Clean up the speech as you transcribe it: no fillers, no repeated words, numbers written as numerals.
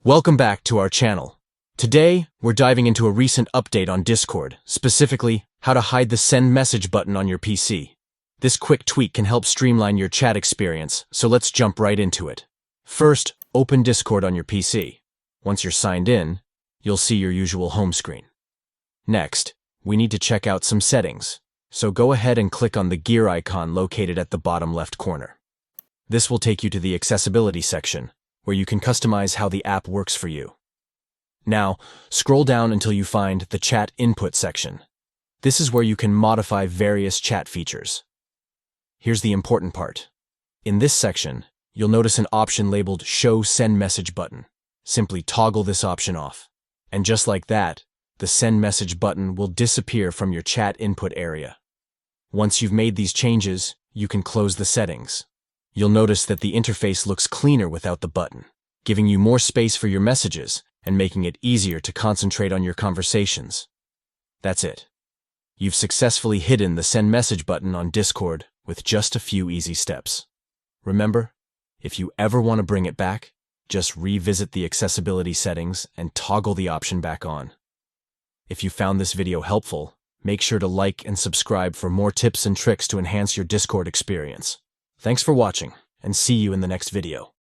Welcome back to our channel. Today, we're diving into a recent update on Discord, specifically how to hide the send message button on your PC. This quick tweak can help streamline your chat experience, so let's jump right into it. First, open Discord on your PC. Once you're signed in, you'll see your usual home screen. Next, we need to check out some settings, so go ahead and click on the gear icon located at the bottom left corner. This will take you to the accessibility section, where you can customize how the app works for you. Now, scroll down until you find the chat input section. This is where you can modify various chat features. Here's the important part. In this section, you'll notice an option labeled Show Send Message button. Simply toggle this option off. And just like that, the send message button will disappear from your chat input area. Once you've made these changes, you can close the settings. You'll notice that the interface looks cleaner without the button, giving you more space for your messages and making it easier to concentrate on your conversations. That's it. You've successfully hidden the send message button on Discord with just a few easy steps. Remember, if you ever want to bring it back, just revisit the accessibility settings and toggle the option back on. If you found this video helpful, make sure to like and subscribe for more tips and tricks to enhance your Discord experience. Thanks for watching, and see you in the next video.